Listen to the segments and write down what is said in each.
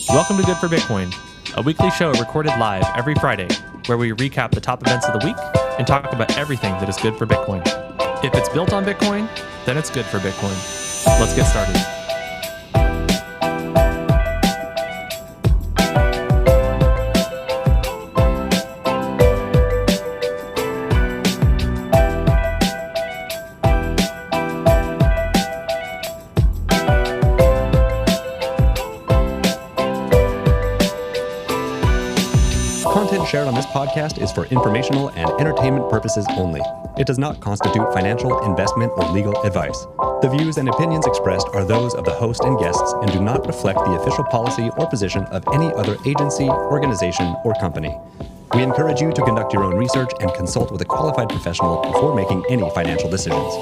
Welcome to Good for Bitcoin, a weekly show recorded live every Friday where we recap the top events of the week and talk about everything that is good for Bitcoin. If it's built on Bitcoin, then it's good for Bitcoin. Let's get started. Content shared on this podcast is for informational and entertainment purposes only. It does not constitute financial, investment, or legal advice. The views and opinions expressed are those of the host and guests and do not reflect the official policy or position of any other agency, organization, or company. We encourage you to conduct your own research and consult with a qualified professional before making any financial decisions.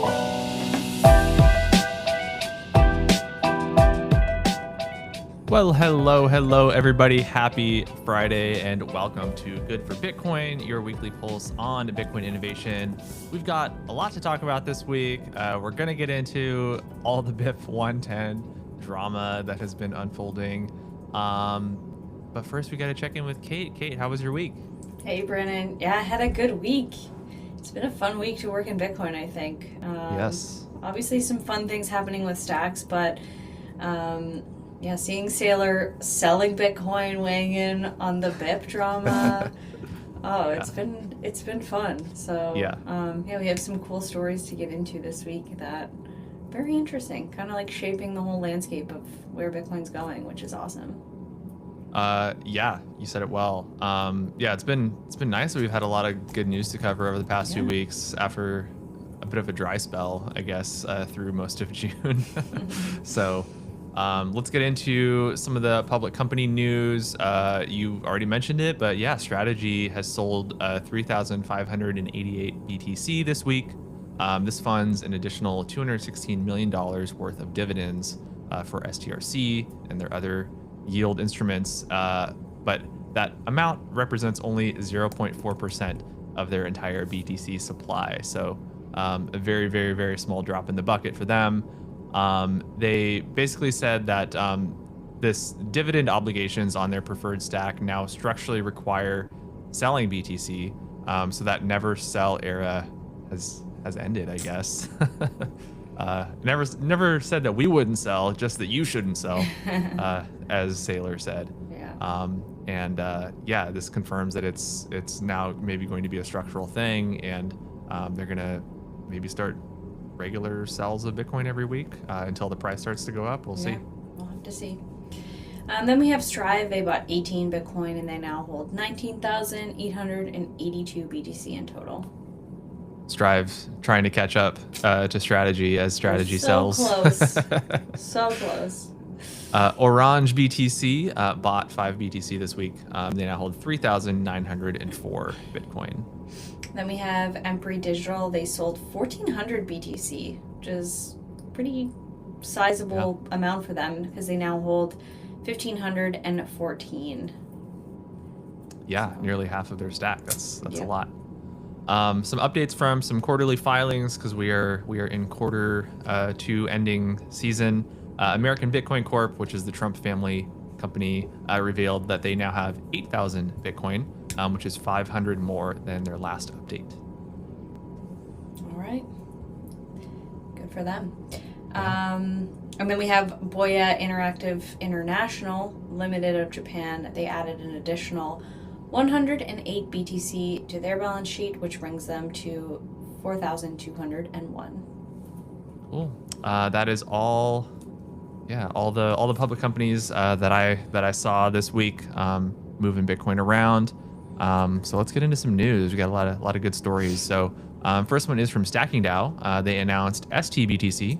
Well, hello, everybody. Happy Friday, and welcome to Good for Bitcoin, your weekly pulse on Bitcoin innovation. We've got a lot to talk about this week. We're going to get into all the BIF 110 drama that has been unfolding. But first, we got to check in with Kate. Kate, how was your week? Hey, Brennan. Yeah, I had a good week. It's been a fun week to work in Bitcoin, I think. Yes. Obviously, some fun things happening with Stacks, but... yeah, seeing Saylor selling Bitcoin, weighing in on the BIP drama. It's been fun. So yeah, we have some cool stories to get into this week that very interesting. Kind of like shaping the whole landscape of where Bitcoin's going, which is awesome. Yeah, you said it well. It's been nice that we've had a lot of good news to cover over the past 2 weeks after a bit of a dry spell, I guess, through most of June. So. Let's get into some of the public company news. You already mentioned it, but yeah, Strategy has sold 3,588 BTC this week. This funds an additional $216 million worth of dividends for STRC and their other yield instruments, but that amount represents only 0.4% of their entire BTC supply. So a very, very, very small drop in the bucket for them. They basically said that this dividend obligations on their preferred stack now structurally require selling BTC, so that never sell era has ended, I guess. Never said that we wouldn't sell, just that you shouldn't sell, as Saylor said. Yeah. This confirms that it's now maybe going to be a structural thing, and they're gonna maybe start regular sells of Bitcoin every week until the price starts to go up. We'll see. We'll have to see. Then we have Strive. They bought 18 Bitcoin and they now hold 19,882 BTC in total. Strive trying to catch up to Strategy as Strategy sells. Close. So close. Orange BTC bought 5 BTC this week. They now hold 3,904 Bitcoin. Then we have Empire Digital. They sold 1,400 BTC, which is pretty sizable amount for them because they now hold 1,514. Yeah, nearly half of their stack. That's a lot. Some updates from some quarterly filings because we are in quarter 2 ending season. American Bitcoin Corp, which is the Trump family company, revealed that they now have 8,000 Bitcoin, which is 500 more than their last update. All right. Good for them. And then we have Boya Interactive International Limited of Japan. They added an additional 108 BTC to their balance sheet, which brings them to 4,201. Cool. That is all. Yeah, all the public companies that I saw this week moving Bitcoin around. So let's get into some news. We got a lot of good stories. So first one is from Stacking DAO. They announced STBTC,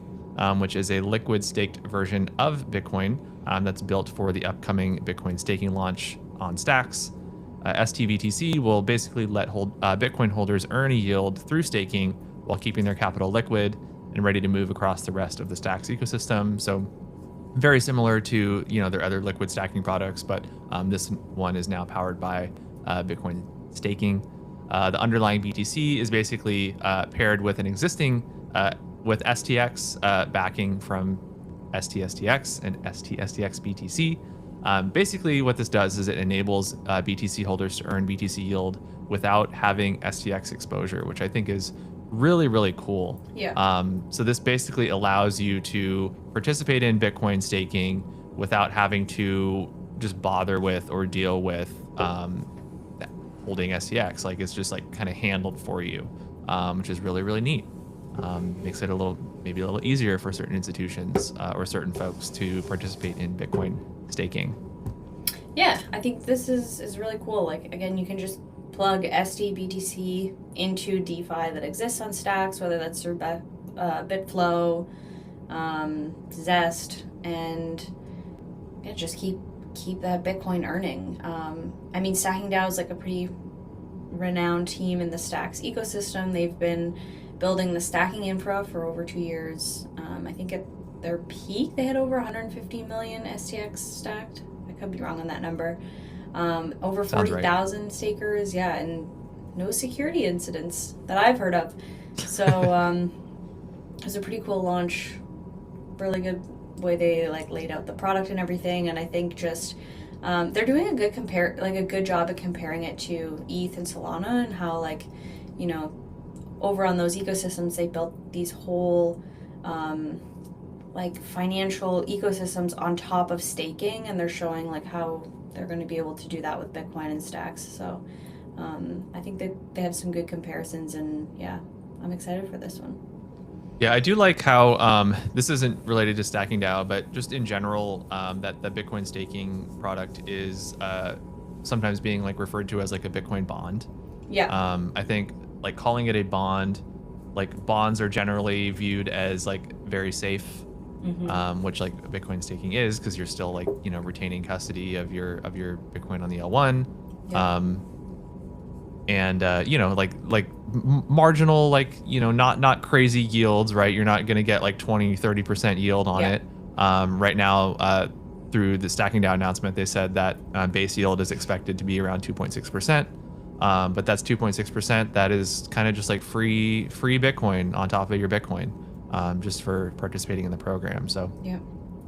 which is a liquid staked version of Bitcoin that's built for the upcoming Bitcoin staking launch on Stacks. STBTC will basically let Bitcoin holders earn a yield through staking while keeping their capital liquid and ready to move across the rest of the Stacks ecosystem. So very similar to their other liquid stacking products, but this one is now powered by Bitcoin staking. The underlying BTC is basically paired with an existing with STX backing from STSTX and STSTX BTC. Basically, what this does is it enables BTC holders to earn BTC yield without having STX exposure, which I think is really, really cool. Yeah. So this basically allows you to participate in Bitcoin staking without having to just bother with or deal with holding STX. Like, it's just like kind of handled for you, which is really, really neat. Makes it maybe a little easier for certain institutions or certain folks to participate in Bitcoin staking. Yeah, I think this is really cool. Like, again, you can just plug SDBTC into DeFi that exists on Stacks, whether that's through Bitflow, Zest, and just keep that Bitcoin earning. I mean, Stacking DAO is like a pretty renowned team in the Stacks ecosystem. They've been building the stacking infra for over 2 years. I think at their peak they had over 150 million STX stacked. I could be wrong on that number. Over 40,000 stakers, and no security incidents that I've heard of. So it was a pretty cool launch. Really good way they laid out the product and everything, and I think just they're doing a good job at comparing it to ETH and Solana, and how over on those ecosystems they built these whole financial ecosystems on top of staking, and they're showing how they're going to be able to do that with Bitcoin and Stacks. So I think that they have some good comparisons, and I'm excited for this one. Yeah, I do like how this isn't related to Stacking DAO, but just in general, that the Bitcoin staking product is sometimes being referred to as a Bitcoin bond. Yeah. I think calling it a bond, bonds are generally viewed as very safe, which Bitcoin staking is, because you're still retaining custody of your Bitcoin on the L1. Yeah. Marginal, not crazy yields, right? You're not going to get 20-30% yield on it. Right now, through the Stacking DAO announcement, they said that base yield is expected to be around 2.6%. But that's 2.6%. That is kind of just free Bitcoin on top of your Bitcoin, just for participating in the program. So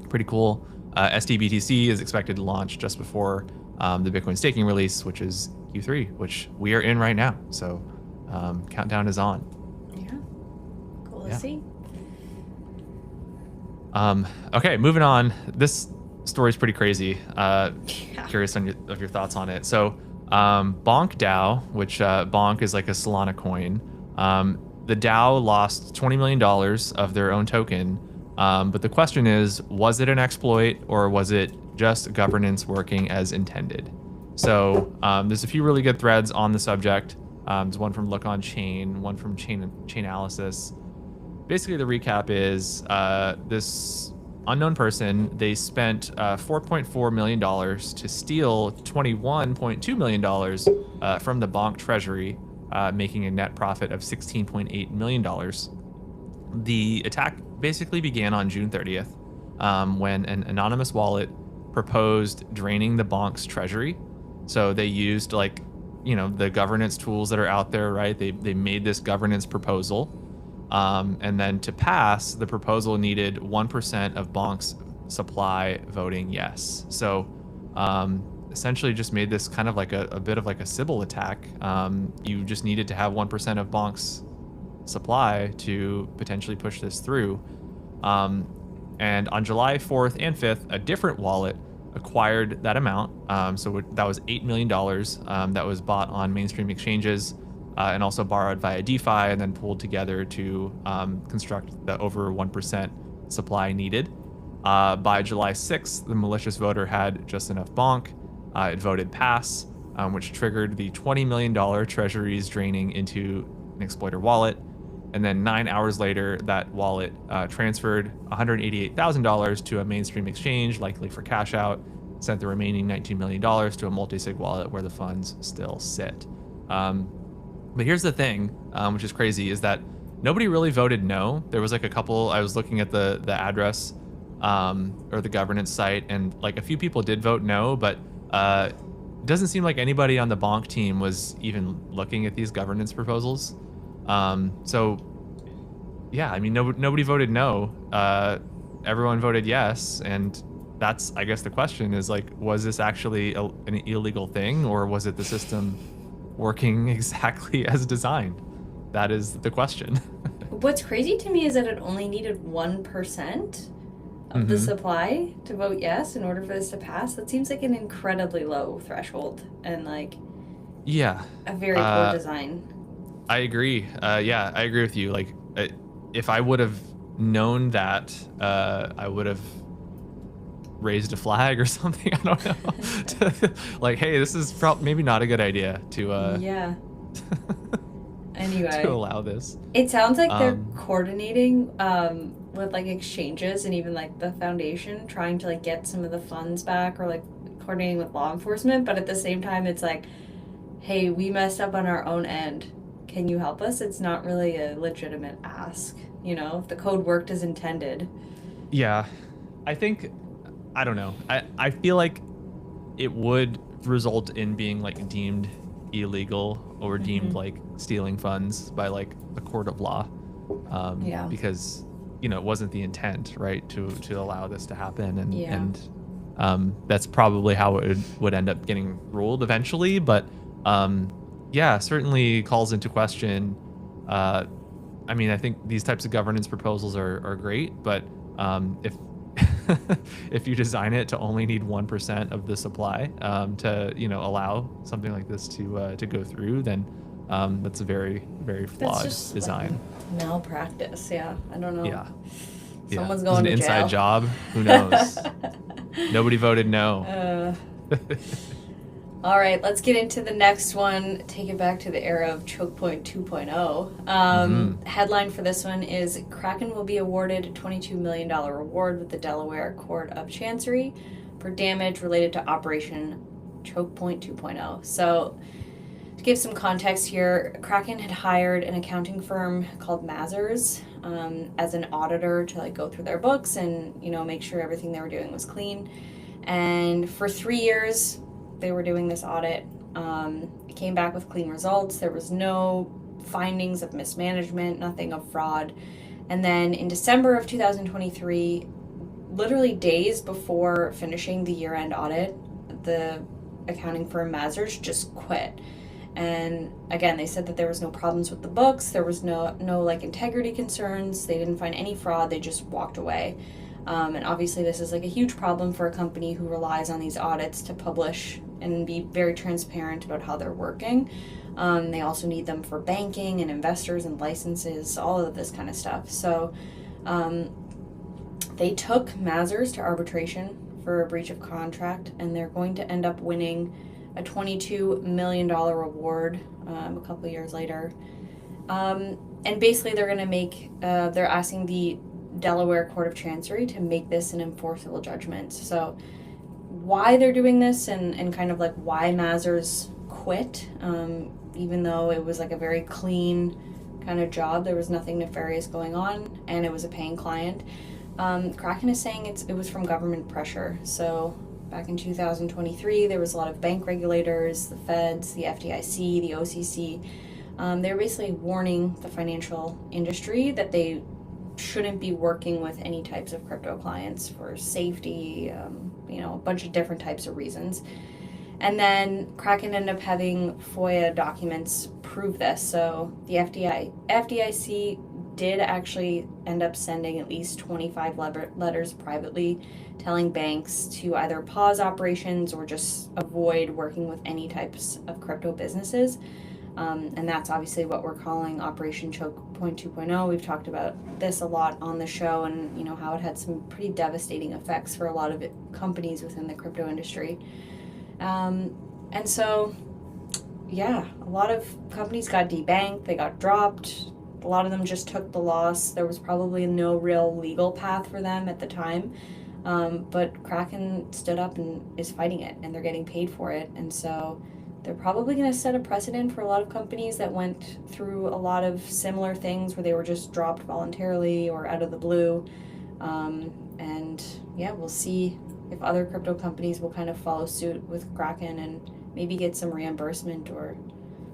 pretty cool. SDBTC is expected to launch just before the Bitcoin staking release, which is Q3, which we are in right now. So countdown is on. Yeah. Cool to see. Okay, moving on. This story is pretty crazy. Curious of your thoughts on it. So Bonk DAO, which Bonk is a Solana coin. The DAO lost $20 million of their own token. But the question is, was it an exploit, or was it just governance working as intended? So there's a few really good threads on the subject. There's one from Look On Chain, one from Chainalysis. Basically, the recap is this unknown person, they spent $4.4 million to steal $21.2 million from the Bonk treasury, making a net profit of $16.8 million. The attack basically began on June 30th when an anonymous wallet proposed draining the Bonk's treasury. So they used the governance tools that are out there, right? They made this governance proposal. And then to pass, the proposal needed 1% of Bonk's supply voting yes. So essentially just made this kind of a bit of a Sybil attack. You just needed to have 1% of Bonk's supply to potentially push this through. And on July 4th and 5th, a different wallet acquired that amount. So that was $8 million that was bought on mainstream exchanges and also borrowed via DeFi and then pulled together to construct the over 1% supply needed. By July 6th, the malicious voter had just enough Bonk. It voted pass, which triggered the $20 million treasuries draining into an exploiter wallet. And then 9 hours later, that wallet transferred $188,000 to a mainstream exchange, likely for cash out, sent the remaining $19 million to a multi-sig wallet where the funds still sit. But here's the thing, which is crazy, is that nobody really voted no. There was a couple, I was looking at the address or the governance site, and a few people did vote no, but it doesn't seem like anybody on the Bonk team was even looking at these governance proposals. So yeah, I mean, nobody voted no. Everyone voted yes, and that's, I guess the question is like, was this actually an illegal thing, or was it the system working exactly as designed? That is the question. What's crazy to me is that it only needed 1% of the supply to vote yes in order for this to pass. That seems like an incredibly low threshold and like Yeah. a very poor design. I agree. Yeah, I agree with you. Like, if I would have known that, I would have raised a flag or something. I don't know. Like, hey, this is maybe not a good idea to Yeah. Anyway, to allow this. it sounds like they're coordinating with like exchanges and even like the foundation trying to like get some of the funds back, or like coordinating with law enforcement, but at the same time it's like, hey, we messed up on our own end. Can you help us? It's not really a legitimate ask, you know, if the code worked as intended. Yeah. I think, I don't know. I feel like it would result in being like deemed illegal or deemed like stealing funds by like a court of law. Yeah. Because, you know, it wasn't the intent, right, to allow this to happen. And, Yeah. and that's probably how it would end up getting ruled eventually. But yeah, certainly calls into question. I mean, I think these types of governance proposals are great, but if if you design it to only need 1% of the supply to, you know, allow something like this to go through, then that's a very, very That's flawed just design. like malpractice. Yeah. I don't know. Yeah. Someone's Yeah. going Is it to an inside jail. job? Who knows? Nobody voted no. All right, let's get into the next one. Take it back to the era of Choke Point 2.0. Headline for this one is Kraken will be awarded a $22 million reward with the Delaware Court of Chancery for damage related to Operation Choke Point 2.0. So, to give some context here, Kraken had hired an accounting firm called Mazars as an auditor to like go through their books and, you know, make sure everything they were doing was clean. And for 3 years, they were doing this audit. It came back with clean results. There was no findings of mismanagement, nothing of fraud. And then in December of 2023, literally days before finishing the year-end audit, the accounting firm Mazars just quit. And again, they said that there was no problems with the books. There was no like integrity concerns. They didn't find any fraud. They just walked away. And obviously this is like a huge problem for a company who relies on these audits to publish and be very transparent about how they're working. They also need them for banking and investors and licenses, all of this kind of stuff. So they took Mazars to arbitration for a breach of contract, and they're going to end up winning a $22 million reward a couple years later. And basically they're going to make, they're asking the Delaware Court of Chancery to make this an enforceable judgment. So why they're doing this and kind of like why Mazars quit, even though it was like a very clean kind of job, there was nothing nefarious going on, and it was a paying client. Kraken is saying it was from government pressure. So back in 2023, there was a lot of bank regulators, the feds, the FDIC, the OCC. They were basically warning the financial industry that they shouldn't be working with any types of crypto clients for safety, you know, a bunch of different types of reasons. And then Kraken ended up having FOIA documents prove this. So the FDIC did actually end up sending at least 25 letters privately telling banks to either pause operations or just avoid working with any types of crypto businesses. And that's obviously what we're calling Operation Choke Point 2.0. We've talked about this a lot on the show, and you know how it had some pretty devastating effects for a lot of companies within the crypto industry. And so, yeah, a lot of companies got debanked, they got dropped. A lot of them just took the loss. There was probably no real legal path for them at the time. But Kraken stood up and is fighting it, and they're getting paid for it. And so they're probably going to set a precedent for a lot of companies that went through a lot of similar things where they were just dropped voluntarily or out of the blue. And yeah, we'll see if other crypto companies will kind of follow suit with Kraken and maybe get some reimbursement or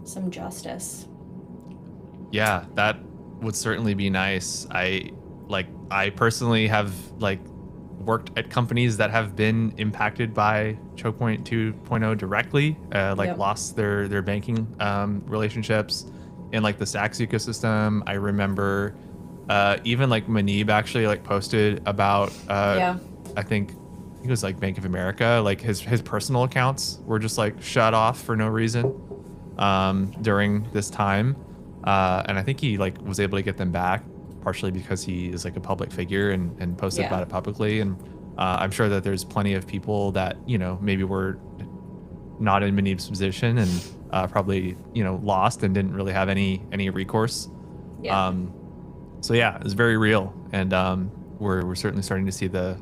some justice. Yeah, that would certainly be nice. I personally have like worked at companies that have been impacted by Choke Point 2.0 directly, Yep. lost their banking relationships in like the Stacks ecosystem. I remember even like Manib actually like posted about Yeah. I think it was like Bank of America, like his personal accounts were just like shut off for no reason during this time, and I think he like was able to get them back partially because he is like a public figure and posted Yeah. about it publicly. And I'm sure that there's plenty of people that, you know, maybe were not in Manib's position and probably, you know, lost and didn't really have any recourse. Yeah. So yeah, it's very real, and we're certainly starting to see the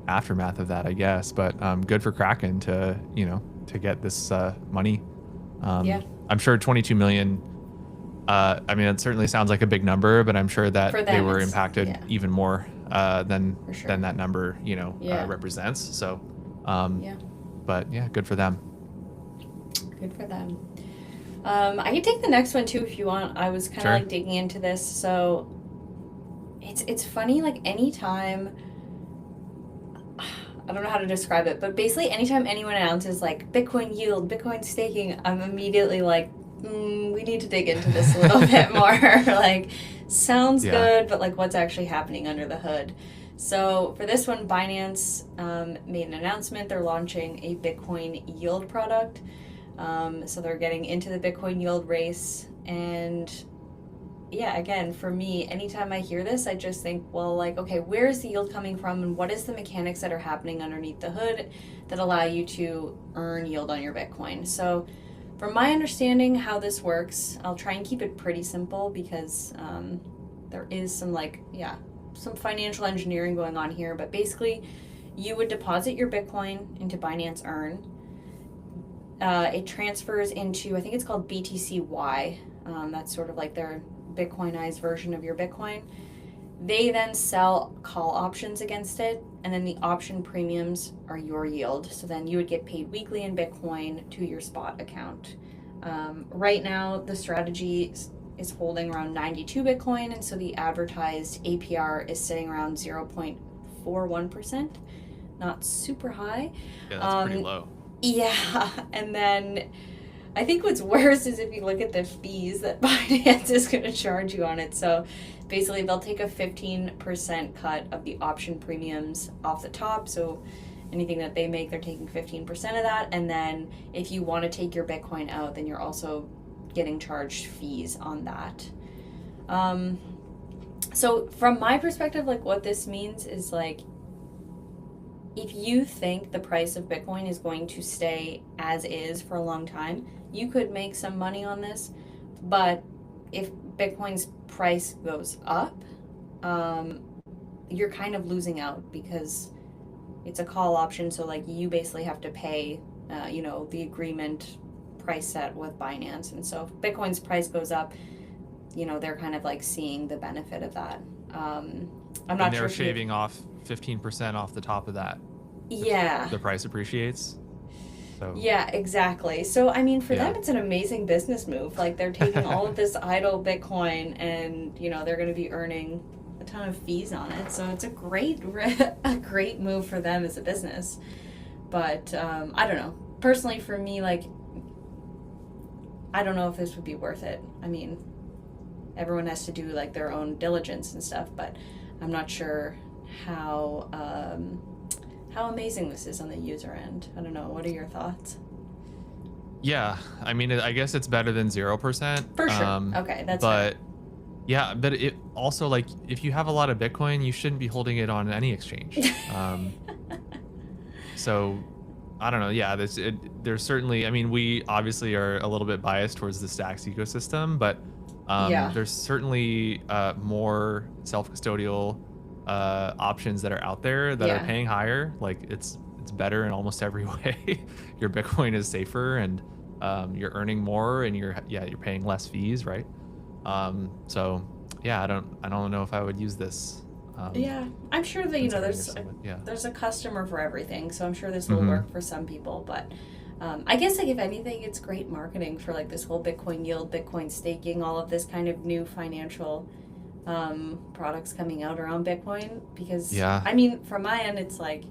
aftermath of that, I guess. But good for Kraken to, you know, to get this money. Yeah. I'm sure 22 million. I mean, it certainly sounds like a big number, but I'm sure that For they them, were it's- impacted yeah. even more than For sure. than that number, you know, Yeah. represents. So, Yeah. but yeah, good for them. Good for them. I can take the next one too if you want. I was kind of Sure. like digging into this. So it's funny, like anytime, I don't know how to describe it, but basically anytime anyone announces like Bitcoin yield, Bitcoin staking, I'm immediately like, we need to dig into this a little bit more. Like, sounds Yeah. good, but like what's actually happening under the hood? So for this one, Binance made an announcement. They're launching a Bitcoin yield product. So they're getting into the Bitcoin yield race. And yeah, again, for me, anytime I hear this, I just think, well, like, okay, where is the yield coming from and what is the mechanics that are happening underneath the hood that allow you to earn yield on your Bitcoin? So from my understanding how this works, I'll try and keep it pretty simple because there is some some financial engineering going on here, but basically you would deposit your Bitcoin into Binance Earn. It transfers into, I think it's called BTCY. That's sort of like their Bitcoinized version of your Bitcoin. They then sell call options against it, and then the option premiums are your yield. So then you would get paid weekly in Bitcoin to your spot account. Right now, the strategy is holding around 92 Bitcoin, and so the advertised APR is sitting around 0.41%. Not super high. Yeah, that's pretty low. Yeah, and then I think what's worse is if you look at the fees that Binance is going to charge you on it. So basically, they'll take a 15% cut of the option premiums off the top. So anything that they make, they're taking 15% of that. And then if you want to take your Bitcoin out, then you're also getting charged fees on that. So from my perspective, like what this means is like, if you think the price of Bitcoin is going to stay as is for a long time, you could make some money on this. But if Bitcoin's price goes up, you're kind of losing out because it's a call option. So like you basically have to pay, the agreement price set with Binance. And so if Bitcoin's price goes up, they're kind of like seeing the benefit of that. I'm not And sure. they're shaving off 15% off the top of that. Yeah. The price appreciates. So Yeah, exactly. So, I mean, for them, Yeah. it's an amazing business move. Like, they're taking all of this idle Bitcoin and, they're going to be earning a ton of fees on it. So, it's a great move for them as a business. But, I don't know. Personally, for me, like, I don't know if this would be worth it. I mean, everyone has to do, like, their own diligence and stuff, but I'm not sure how amazing this is on the user end. I don't know. What are your thoughts? yeah, I mean, I guess it's better than 0%. For sure. Okay, that's but yeah, but it also, like, if you have a lot of Bitcoin, you shouldn't be holding it on any exchange. So I don't know. Yeah, there's certainly, I mean, we obviously are a little bit biased towards the Stacks ecosystem, but Yeah. there's certainly more self-custodial options that are out there that Yeah. are paying higher. Like it's better in almost every way. Your Bitcoin is safer, and you're earning more, and you're paying less fees, right? So yeah, I don't know if I would use this. Yeah, I'm sure that Yeah. there's a customer for everything, so I'm sure this will Mhm. work for some people. But I guess like if anything, it's great marketing for like this whole Bitcoin yield, Bitcoin staking, all of this kind of new financial products coming out around Bitcoin, because Yeah. I mean, from my end, it's like,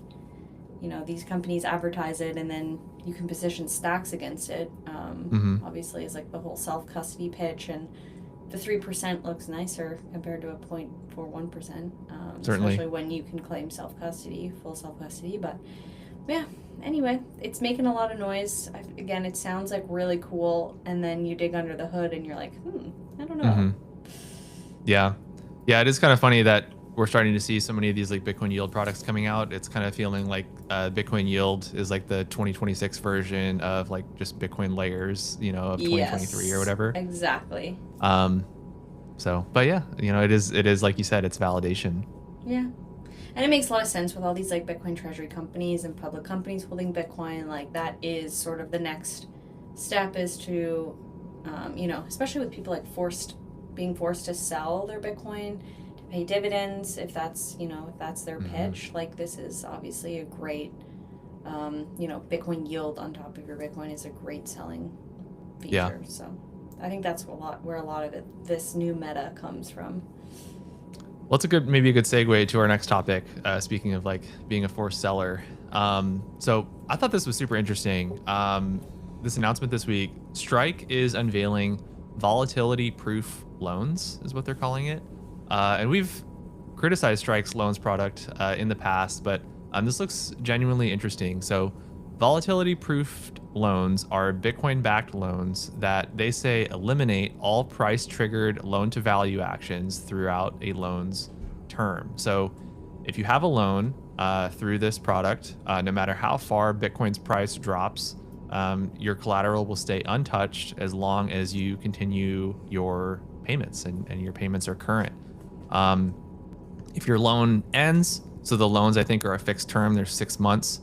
you know, these companies advertise it and then you can position stacks against it. Obviously, it's like the whole self-custody pitch, and the 3% looks nicer compared to a 0.41%, Certainly. especially when you can claim self-custody, full self-custody. But yeah, anyway, it's making a lot of noise. Again, it sounds like really cool, and then you dig under the hood and you're like, I don't know. Yeah. It is kind of funny that we're starting to see so many of these like Bitcoin yield products coming out. It's kind of feeling like Bitcoin yield is like the 2026 version of like just Bitcoin layers, you know, of 2023 or whatever. Exactly. So, but yeah, you know, it is like you said, it's validation. Yeah. And it makes a lot of sense with all these like Bitcoin treasury companies and public companies holding Bitcoin. Like that is sort of the next step, is to, you know, especially with people like being forced to sell their Bitcoin to pay dividends, if that's, you know, if that's their pitch. Like this is obviously a great, you know, Bitcoin yield on top of your Bitcoin is a great selling feature. Yeah. So I think that's where a lot of this new meta comes from. Well, it's maybe a good segue to our next topic. Speaking of like being a forced seller, so I thought this was super interesting. This announcement this week: Strike is unveiling volatility-proof loans, is what they're calling it. And we've criticized Strike's loans product in the past, but this looks genuinely interesting. So, volatility-proofed loans are Bitcoin-backed loans that they say eliminate all price-triggered loan-to-value actions throughout a loan's term. So if you have a loan through this product, no matter how far Bitcoin's price drops, your collateral will stay untouched as long as you continue your payments and your payments are current. If your loan ends, so the loans I think are a fixed term, they're 6 months.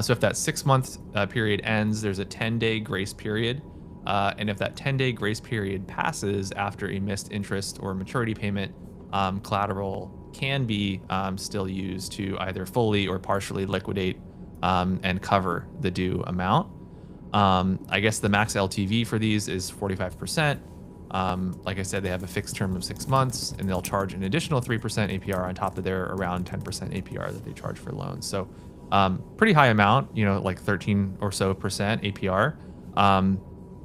So if that 6 month period ends, there's a 10-day grace period. And if that 10-day grace period passes after a missed interest or maturity payment, collateral can be still used to either fully or partially liquidate and cover the due amount. I guess the max LTV for these is 45%. Like I said, they have a fixed term of 6 months, and they'll charge an additional 3% APR on top of their around 10% APR that they charge for loans. So pretty high amount, you know, like 13 or so percent APR.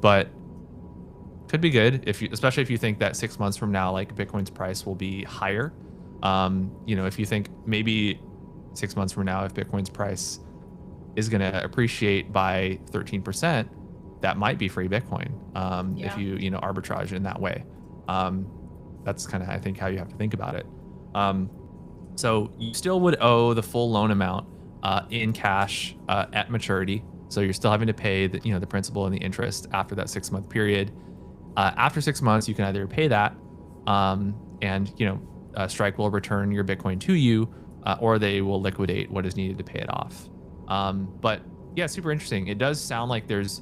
But could be good especially if you think that 6 months from now, like Bitcoin's price will be higher. You know, if you think maybe 6 months from now, if Bitcoin's price is going to appreciate by 13%, that might be free Bitcoin. If you know, arbitrage in that way. That's kind of, I think, how you have to think about it. So you still would owe the full loan amount in cash at maturity. So you're still having to pay the principal and the interest after that 6 month period. After 6 months, you can either pay that, and Strike will return your Bitcoin to you, or they will liquidate what is needed to pay it off. But yeah, super interesting. It does sound like there's,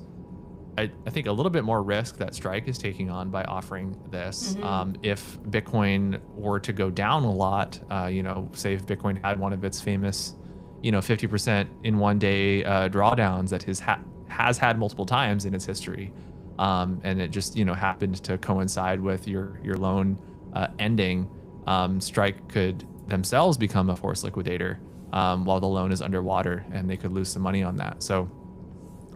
I think, a little bit more risk that Strike is taking on by offering this. If Bitcoin were to go down a lot, say if Bitcoin had one of its famous, 50% in one day drawdowns that has had multiple times in its history, and it just happened to coincide with your loan ending, Strike could themselves become a forced liquidator while the loan is underwater, and they could lose some money on that. So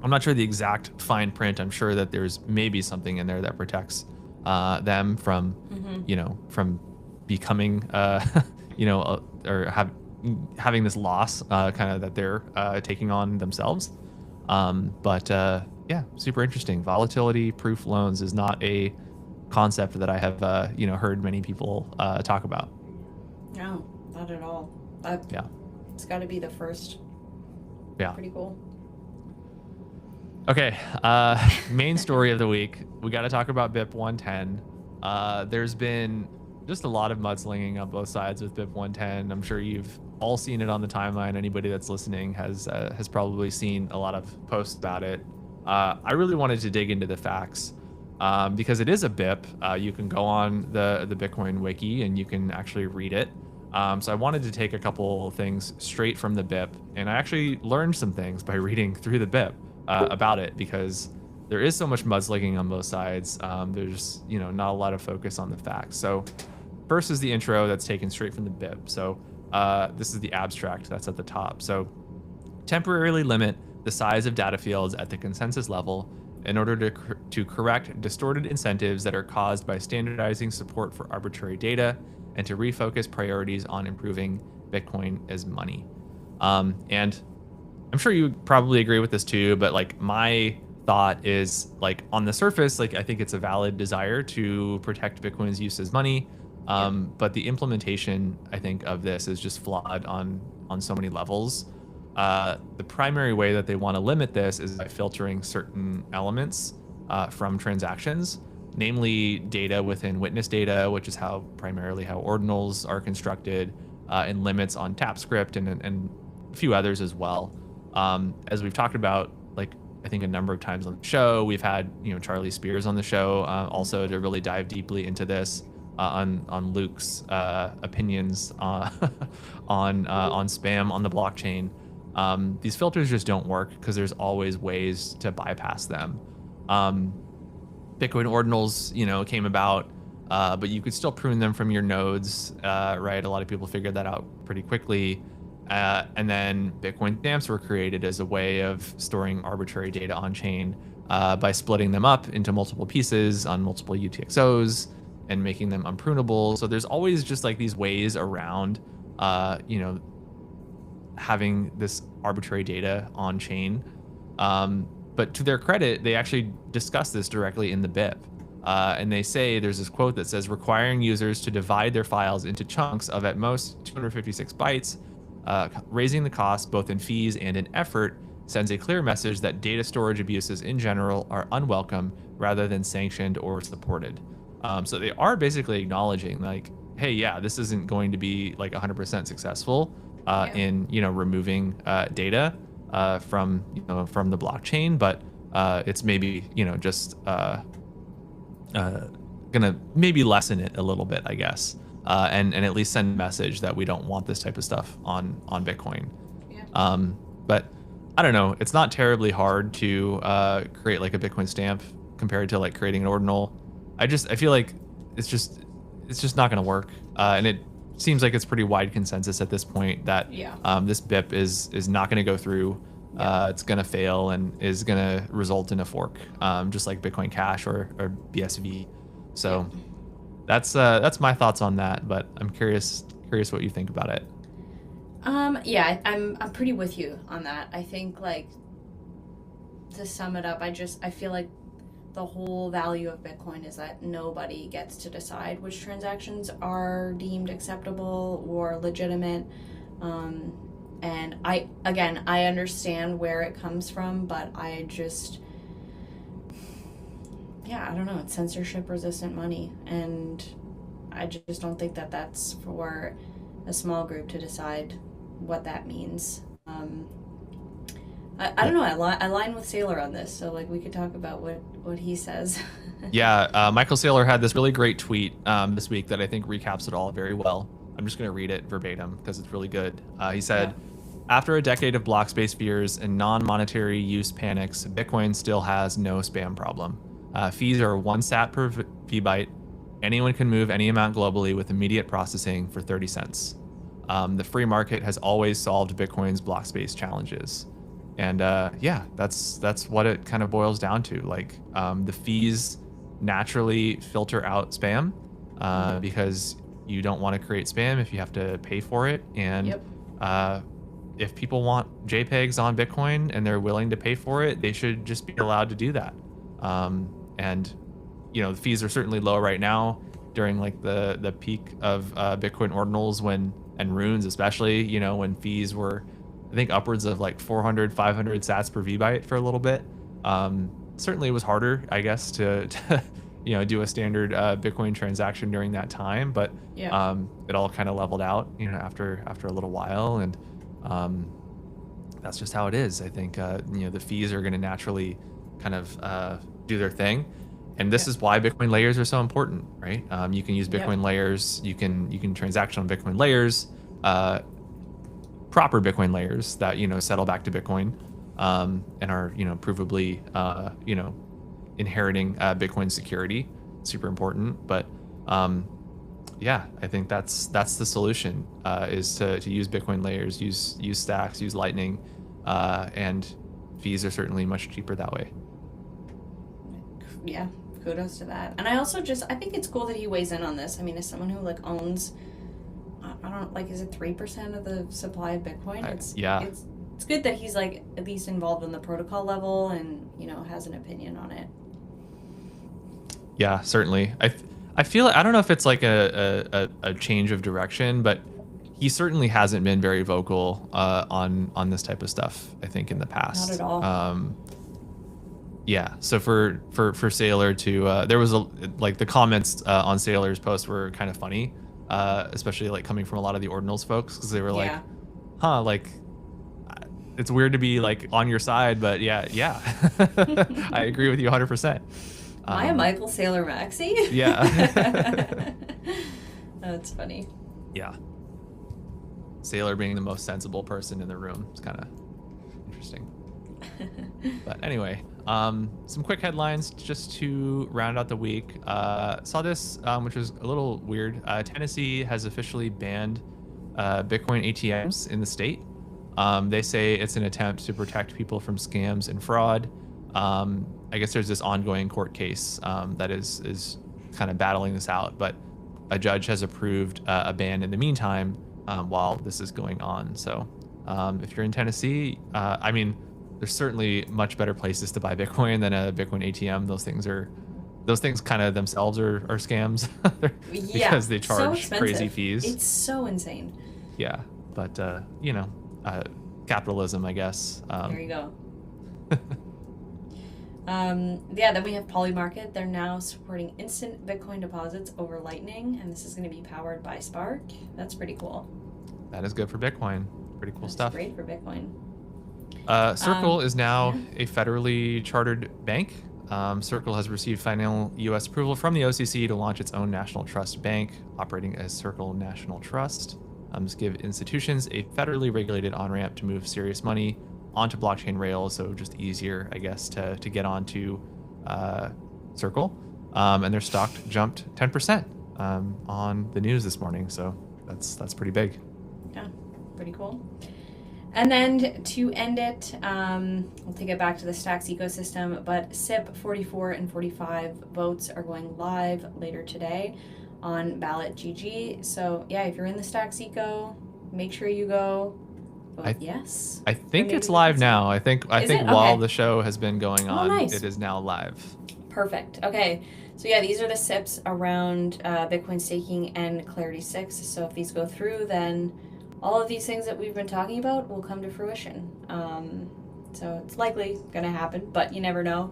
I'm not sure the exact fine print. I'm sure that there's maybe something in there that protects them from, from becoming, or having this loss kind of that they're taking on themselves. But yeah, super interesting. Volatility proof loans is not a concept that I have, heard many people talk about. No, not at all. Yeah. It's got to be the first. Yeah. Pretty cool. Okay, main story of the week. We got to talk about BIP 110. There's been just a lot of mudslinging on both sides with BIP 110. I'm sure you've all seen it on the timeline. Anybody that's listening has probably seen a lot of posts about it. I really wanted to dig into the facts because it is a BIP. You can go on the Bitcoin wiki and you can actually read it. So I wanted to take a couple things straight from the BIP, and I actually learned some things by reading through the BIP about it, because there is so much mudslinging on both sides. There's not a lot of focus on the facts. So first is the intro that's taken straight from the BIP. So this is the abstract that's at the top. So temporarily limit the size of data fields at the consensus level in order to correct distorted incentives that are caused by standardizing support for arbitrary data and to refocus priorities on improving Bitcoin as money. And I'm sure you probably agree with this too, but like my thought is like on the surface, like I think it's a valid desire to protect Bitcoin's use as money. But the implementation, I think, of this is just flawed on so many levels. The primary way that they want to limit this is by filtering certain elements from transactions, namely data within witness data, which is primarily how ordinals are constructed, and limits on TapScript and a few others as well. As we've talked about, like I think a number of times on the show, we've had Charlie Spears on the show also to really dive deeply into this on Luke's opinions on spam on the blockchain. These filters just don't work because there's always ways to bypass them. Bitcoin ordinals, came about, but you could still prune them from your nodes, right? A lot of people figured that out pretty quickly. And then Bitcoin stamps were created as a way of storing arbitrary data on chain by splitting them up into multiple pieces on multiple UTXOs and making them unprunable. So there's always just like these ways around, having this arbitrary data on chain. But to their credit, they actually discuss this directly in the BIP. And they say, there's this quote that says, requiring users to divide their files into chunks of at most 256 bytes, raising the cost both in fees and in effort, sends a clear message that data storage abuses in general are unwelcome rather than sanctioned or supported. So they are basically acknowledging like, hey, yeah, this isn't going to be like 100% successful in removing data from the blockchain, but it's maybe just gonna maybe lessen it a little bit, I guess, and at least send a message that we don't want this type of stuff on Bitcoin. Yeah. But I don't know, it's not terribly hard to create like a Bitcoin stamp compared to like creating an ordinal. I feel like it's just not gonna work, and it seems like it's pretty wide consensus at this point that this BIP is not going to go through. It's going to fail and is going to result in a fork, just like Bitcoin Cash or BSV. So that's my thoughts on that. But I'm curious what you think about it. I'm pretty with you on that. I think like to sum it up, I feel like the whole value of Bitcoin is that nobody gets to decide which transactions are deemed acceptable or legitimate. And I understand where it comes from, but I don't know, it's censorship resistant money. And I just don't think that that's for a small group to decide what that means. I don't know. I align with Saylor on this, so like we could talk about what he says. Yeah, Michael Saylor had this really great tweet this week that I think recaps it all very well. I'm just going to read it verbatim because it's really good. He said, after a decade of block space fears and non-monetary use panics, Bitcoin still has no spam problem. Fees are 1 sat per VByte. Anyone can move any amount globally with immediate processing for 30 cents. The free market has always solved Bitcoin's block space challenges. And that's what it kind of boils down to. Like the fees naturally filter out spam because you don't want to create spam if you have to pay for it. And if people want JPEGs on Bitcoin and they're willing to pay for it, they should just be allowed to do that. And the fees are certainly low right now during like the peak of Bitcoin ordinals and runes, especially, when fees were, I think, upwards of like 400, 500 sats per VByte for a little bit. Certainly it was harder, I guess, to do a standard Bitcoin transaction during that time, but it all kind of leveled out, after a little while. And that's just how it is. I think, the fees are going to naturally kind of do their thing. And this is why Bitcoin layers are so important, right? You can use Bitcoin layers. You can transact on Bitcoin layers, proper Bitcoin layers that settle back to Bitcoin, and are provably inheriting Bitcoin security. Super important. But yeah, I think that's the solution, is to use Bitcoin layers, use Stacks, use Lightning, and fees are certainly much cheaper that way. Yeah, kudos to that. And I think it's cool that he weighs in on this. I mean, as someone who like owns, I don't like, is it 3% of the supply of Bitcoin? It's good that he's like at least involved on the protocol level and, you know, has an opinion on it. Yeah, certainly. I feel I don't know if it's like a change of direction, but he certainly hasn't been very vocal on this type of stuff, I think, in the past. Not at all. Yeah. So for Saylor to there was like the comments on Saylor's post were kind of funny, especially like coming from a lot of the Ordinals folks, because they were like, huh, like it's weird to be like on your side, but yeah, I agree with you 100%. Maya Michael Saylor Maxi? Yeah. That's funny. Yeah. Saylor being the most sensible person in the room is kind of interesting. But anyway, some quick headlines just to round out the week. Saw this, which was a little weird. Tennessee has officially banned Bitcoin ATMs in the state. They say it's an attempt to protect people from scams and fraud. I guess there's this ongoing court case that is kind of battling this out, but a judge has approved a ban in the meantime while this is going on. So if you're in Tennessee, I mean, there's certainly much better places to buy Bitcoin than a Bitcoin ATM. Those things kind of themselves are scams because they charge crazy fees. It's so insane. Yeah, but you know, capitalism, I guess. There you go. Yeah, then we have Polymarket. They're now supporting instant Bitcoin deposits over Lightning, and this is going to be powered by Spark. That's pretty cool. That is good for Bitcoin. Pretty cool stuff. Great for Bitcoin. Circle is now a federally chartered bank. Circle has received final U.S. approval from the OCC to launch its own national trust bank, operating as Circle National Trust. This give institutions a federally regulated on-ramp to move serious money onto blockchain rails, so just easier, I guess, to get onto Circle. And their stock jumped 10% on the news this morning, so that's pretty big. Yeah, pretty cool. And then to end it, we'll take it back to the Stacks ecosystem, but SIP 44 and 45 votes are going live later today on Ballot GG. So yeah, if you're in the Stacks eco, make sure you go. Yes. I think it's live now. I think while the show has been going on, nice. It is now live. Perfect. Okay. So yeah, these are the SIPs around Bitcoin staking and Clarity 6. So if these go through, then all of these things that we've been talking about will come to fruition. So it's likely going to happen, but you never know.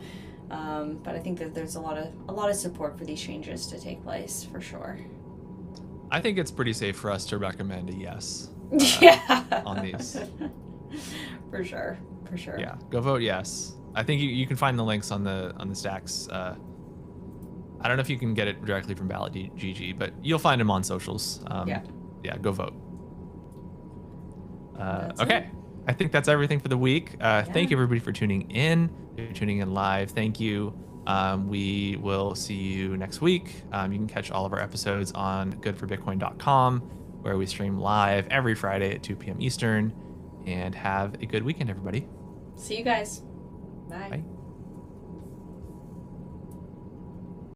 But I think that there's a lot of support for these changes to take place for sure. I think it's pretty safe for us to recommend a yes. On these. For sure. Yeah, go vote yes. I think you can find the links on the Stacks. I don't know if you can get it directly from Ballot GG, but you'll find them on socials. Yeah, go vote. Okay. I think that's everything for the week. Thank you everybody for tuning in. If you're tuning in live, thank you. We will see you next week. You can catch all of our episodes on goodforbitcoin.com, where we stream live every Friday at 2 p.m. Eastern. And have a good weekend, everybody. See you guys. Bye. Bye.